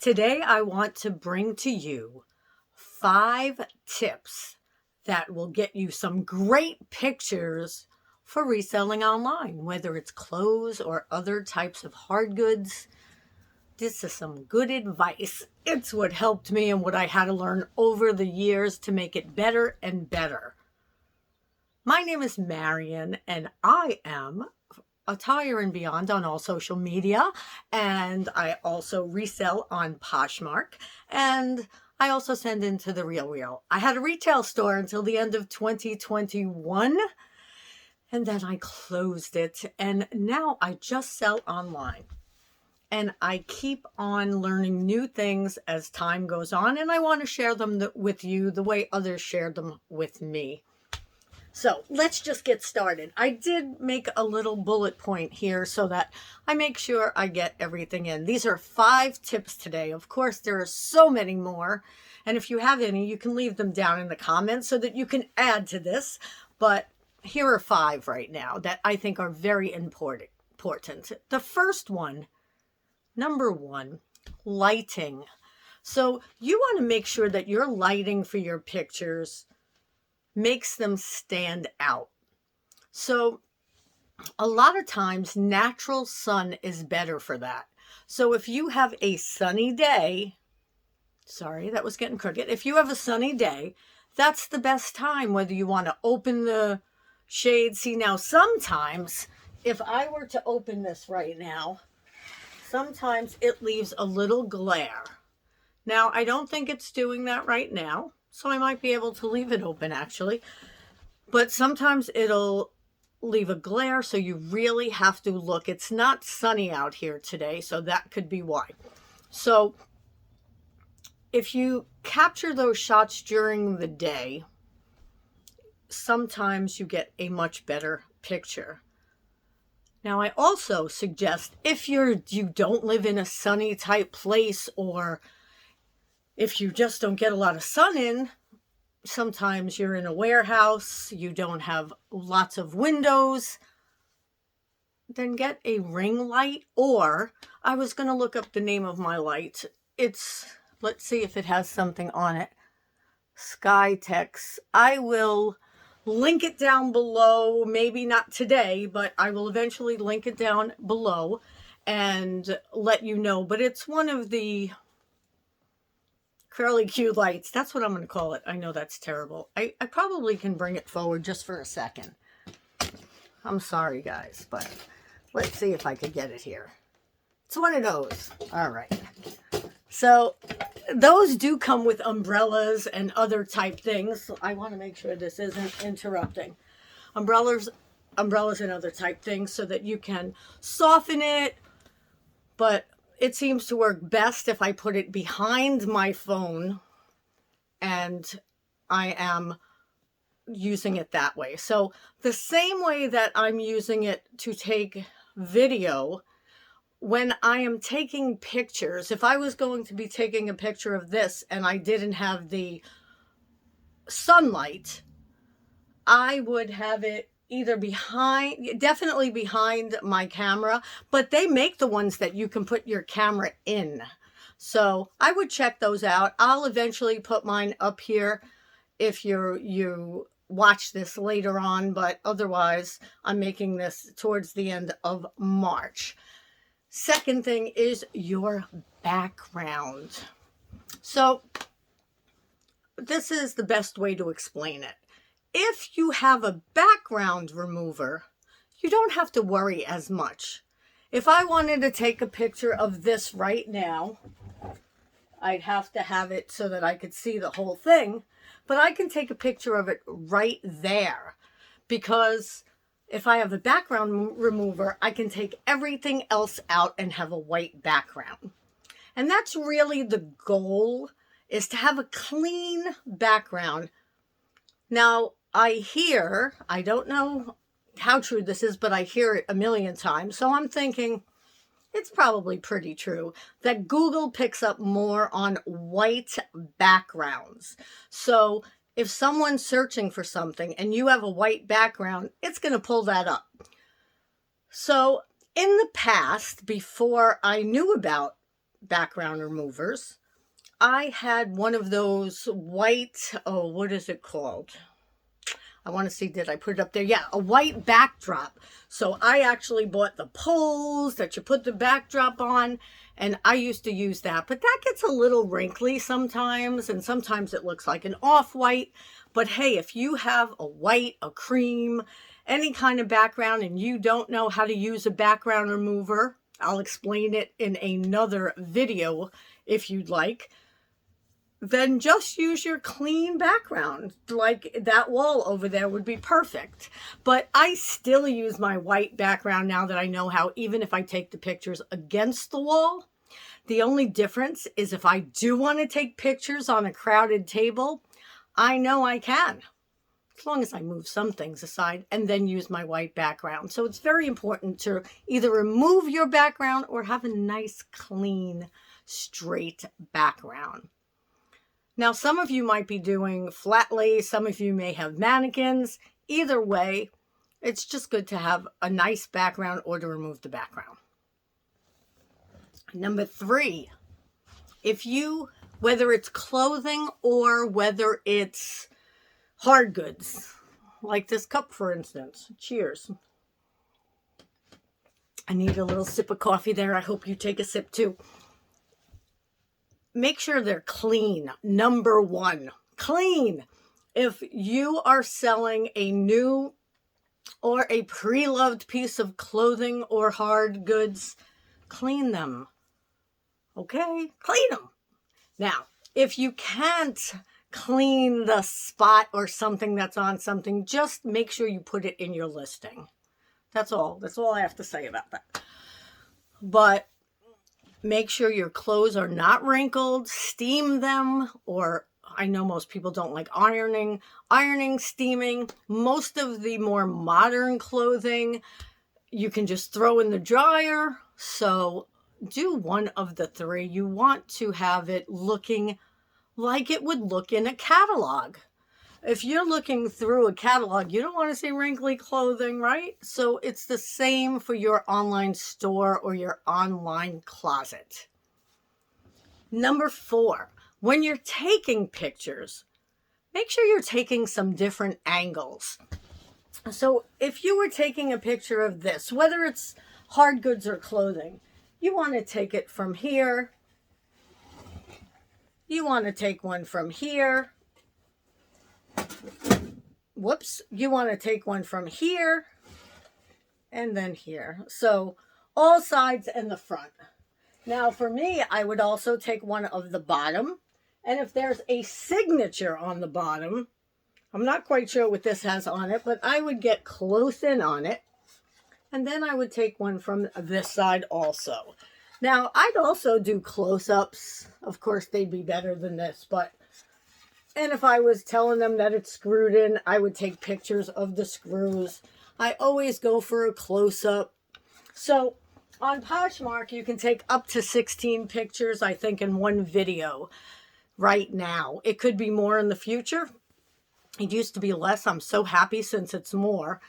Today, I want to bring to you 5 tips that will get you some great pictures for reselling online, whether it's clothes or other types of hard goods. This is some good advice. It's what helped me and what I had to learn over the years to make it better and better. My name is Marion, and I am Attire and Beyond on all social media, and I also resell on Poshmark, and I also send into the Real. I had a retail store until the end of 2021, and then I closed it, and now I just sell online. And I keep on learning new things as time goes on, and I want to share them with you the way others shared them with me. So let's just get started. I did make a little bullet point here so that I make sure I get everything in. These are 5 tips today. Of course, there are so many more. And if you have any, you can leave them down in the comments so that you can add to this. But here are 5 right now that I think are very important. The first one, number 1, lighting. So you want to make sure that your lighting for your pictures makes them stand out. So a lot of times natural sun is better for that. So if you have a sunny day, sorry, that was getting crooked. If you have a sunny day, that's the best time, whether you want to open the shade. See, now sometimes if I were to open this right now, sometimes it leaves a little glare. Now, I don't think it's doing that right now, so I might be able to leave it open actually. But sometimes it'll leave a glare, so you really have to look. It's not sunny out here today, so that could be why. So if you capture those shots during the day, sometimes you get a much better picture. Now, I also suggest if you don't live in a sunny type place, or if you just don't get a lot of sun in, sometimes you're in a warehouse, you don't have lots of windows, then get a ring light. Or I was going to look up the name of my light. Let's see if it has something on it. Skytex. I will link it down below, maybe not today, but I will eventually link it down below and let you know. But it's one of the curly Q lights. That's what I'm going to call it. I know that's terrible. I probably can bring it forward just for a second. I'm sorry, guys, but let's see if I could get it here. It's one of those. All right. So those do come with umbrellas and other type things. I want to make sure this isn't interrupting. Umbrellas and other type things so that you can soften it, but it seems to work best if I put it behind my phone and I am using it that way. So the same way that I'm using it to take video, when I am taking pictures, if I was going to be taking a picture of this and I didn't have the sunlight, I would have it either definitely behind my camera, but they make the ones that you can put your camera in. So I would check those out. I'll eventually put mine up here if you watch this later on, but otherwise I'm making this towards the end of March. Second thing is your background. So this is the best way to explain it. If you have a background remover, you don't have to worry as much. If I wanted to take a picture of this right now, I'd have to have it so that I could see the whole thing, but I can take a picture of it right there, because if I have a background remover, I can take everything else out and have a white background. And that's really the goal, is to have a clean background. Now, I don't know how true this is, but I hear it a million times. So I'm thinking it's probably pretty true that Google picks up more on white backgrounds. So if someone's searching for something and you have a white background, it's going to pull that up. So in the past, before I knew about background removers. I had one of those white, oh, what is it called? I want to see, did I put it up there? Yeah, a white backdrop. So I actually bought the poles that you put the backdrop on, and I used to use that. But that gets a little wrinkly sometimes, and sometimes it looks like an off-white. But hey, if you have a white, a cream, any kind of background, and you don't know how to use a background remover, I'll explain it in another video if you'd like. Then just use your clean background. Like that wall over there would be perfect. But I still use my white background now that I know how, even if I take the pictures against the wall. The only difference is if I do want to take pictures on a crowded table, I know I can, as long as I move some things aside and then use my white background. So it's very important to either remove your background or have a nice, clean, straight background. Now, some of you might be doing flat lays. Some of you may have mannequins. Either way, it's just good to have a nice background or to remove the background. Number 3, whether it's clothing or whether it's hard goods, like this cup, for instance. Cheers. I need a little sip of coffee there. I hope you take a sip too. Make sure they're clean. Number 1, clean. If you are selling a new or a pre-loved piece of clothing or hard goods, clean them. Okay? Clean them. Now, if you can't clean the spot or something that's on something, just make sure you put it in your listing. That's all. That's all I have to say about that. But make sure your clothes are not wrinkled. Steam them, or I know most people don't like ironing, steaming. Most of the more modern clothing you can just throw in the dryer. So do one of the 3. You want to have it looking like it would look in a catalog. If you're looking through a catalog, you don't want to see wrinkly clothing, right? So it's the same for your online store or your online closet. Number 4, when you're taking pictures, make sure you're taking some different angles. So if you were taking a picture of this, whether it's hard goods or clothing, you want to take it from here. You want to take one from here. Whoops. You want to take one from here and then here. So all sides and the front. Now for me, I would also take one of the bottom. And if there's a signature on the bottom, I'm not quite sure what this has on it, but I would get close in on it. And then I would take one from this side also. Now, I'd also do close-ups. Of course, they'd be better than this, and if I was telling them that it's screwed in, I would take pictures of the screws. I always go for a close-up. So on Poshmark, you can take up to 16 pictures, I think, in one video right now. It could be more in the future. It used to be less. I'm so happy since it's more.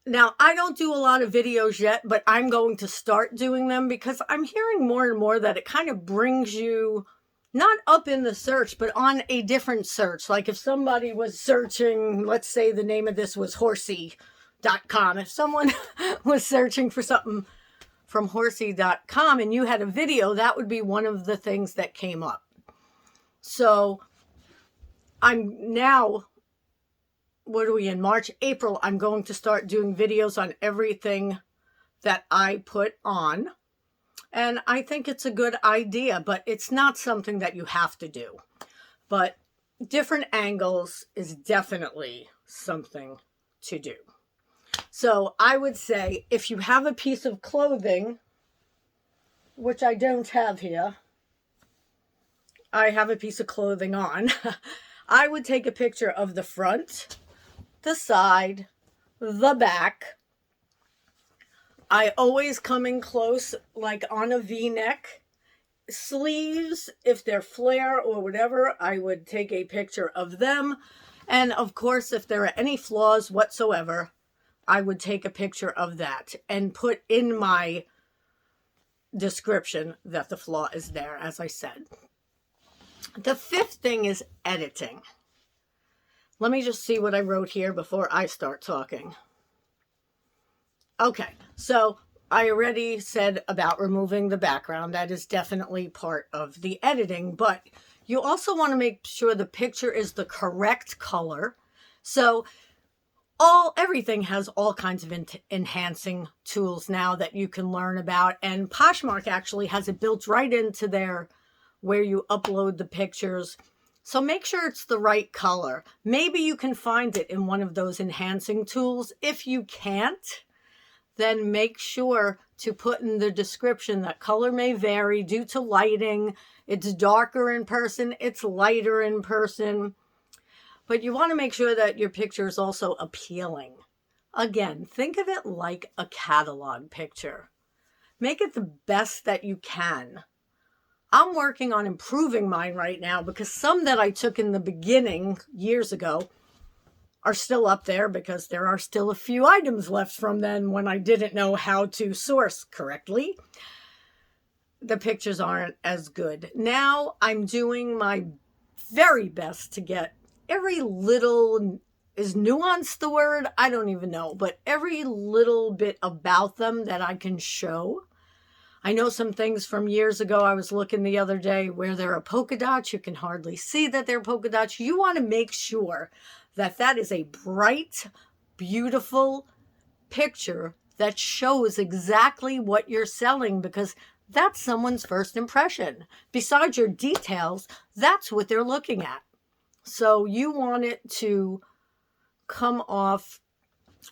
Now, I don't do a lot of videos yet, but I'm going to start doing them because I'm hearing more and more that it kind of brings you not up in the search, but on a different search. Like if somebody was searching, let's say the name of this was horsey.com. If someone was searching for something from horsey.com and you had a video, that would be one of the things that came up. So I'm now, what are we in, March, April, I'm going to start doing videos on everything that I put on. And I think it's a good idea, but it's not something that you have to do. But different angles is definitely something to do. So I would say if you have a piece of clothing, which I don't have here, I have a piece of clothing on, I would take a picture of the front, the side, the back. I always come in close, like on a V-neck. Sleeves, if they're flare or whatever, I would take a picture of them. And of course, if there are any flaws whatsoever, I would take a picture of that and put in my description that the flaw is there, as I said. The fifth thing is editing. Let me just see what I wrote here before I start talking. Okay, so I already said about removing the background. That is definitely part of the editing, but you also want to make sure the picture is the correct color. So everything has all kinds of enhancing tools now that you can learn about, and Poshmark actually has it built right into there where you upload the pictures. So make sure it's the right color. Maybe you can find it in one of those enhancing tools. If you can't, then make sure to put in the description that color may vary due to lighting. It's darker in person, it's lighter in person. But you want to make sure that your picture is also appealing. Again, think of it like a catalog picture. Make it the best that you can. I'm working on improving mine right now because some that I took in the beginning years ago are still up there because there are still a few items left from then when I didn't know how to source correctly. The pictures aren't as good. Now I'm doing my very best to get every little, is nuance the word? I don't even know, but every little bit about them that I can show. I know some things from years ago. I was looking the other day where there are polka dots. You can hardly see that they're polka dots. You want to make sure that that is a bright, beautiful picture that shows exactly what you're selling, because that's someone's first impression. Besides your details, that's what they're looking at. So you want it to come off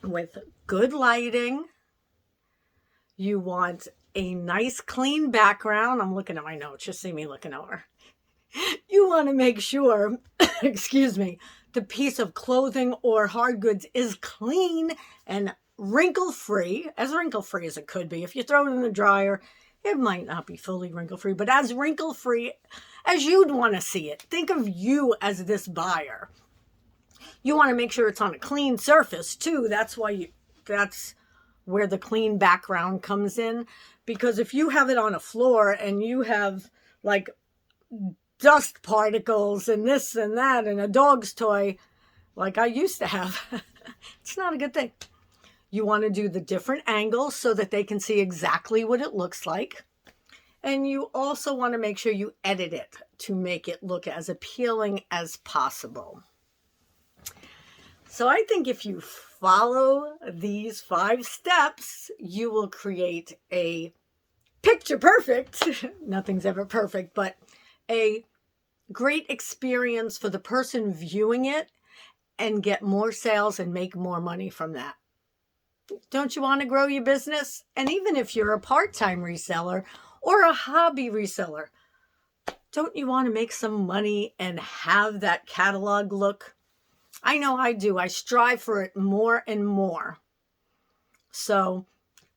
with good lighting. You want a nice clean background. I'm looking at my notes. You see me looking over. You want to make sure, excuse me, the piece of clothing or hard goods is clean and wrinkle-free, as wrinkle-free as it could be. If you throw it in the dryer, it might not be fully wrinkle-free, but as wrinkle-free as you'd want to see it. Think of you as this buyer. You want to make sure it's on a clean surface too. That's where the clean background comes in. Because if you have it on a floor and you have like dust particles and this and that and a dog's toy like I used to have, it's not a good thing. You want to do the different angles so that they can see exactly what it looks like. And you also want to make sure you edit it to make it look as appealing as possible. So I think if you follow these 5 steps, you will create a picture perfect, nothing's ever perfect, but a great experience for the person viewing it and get more sales and make more money from that. Don't you want to grow your business? And even if you're a part-time reseller or a hobby reseller, don't you want to make some money and have that catalog look? I know I do. I strive for it more and more. So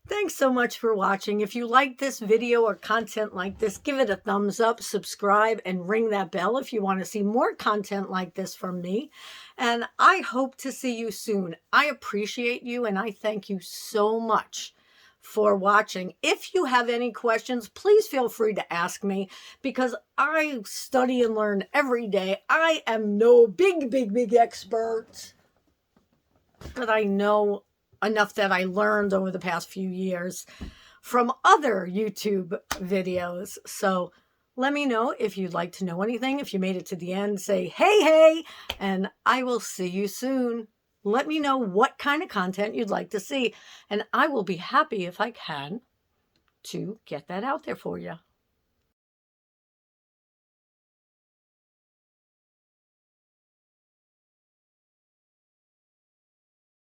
thanks so much for watching. If you like this video or content like this, give it a thumbs up, subscribe, and ring that bell if you want to see more content like this from me. And I hope to see you soon. I appreciate you and I thank you so much for watching. If you have any questions, please feel free to ask me because I study and learn every day. I am no big expert, but I know enough that I learned over the past few years from other YouTube videos. So let me know if you'd like to know anything. If you made it to the end, say, hey, and I will see you soon. Let me know what kind of content you'd like to see, and I will be happy if I can to get that out there for you.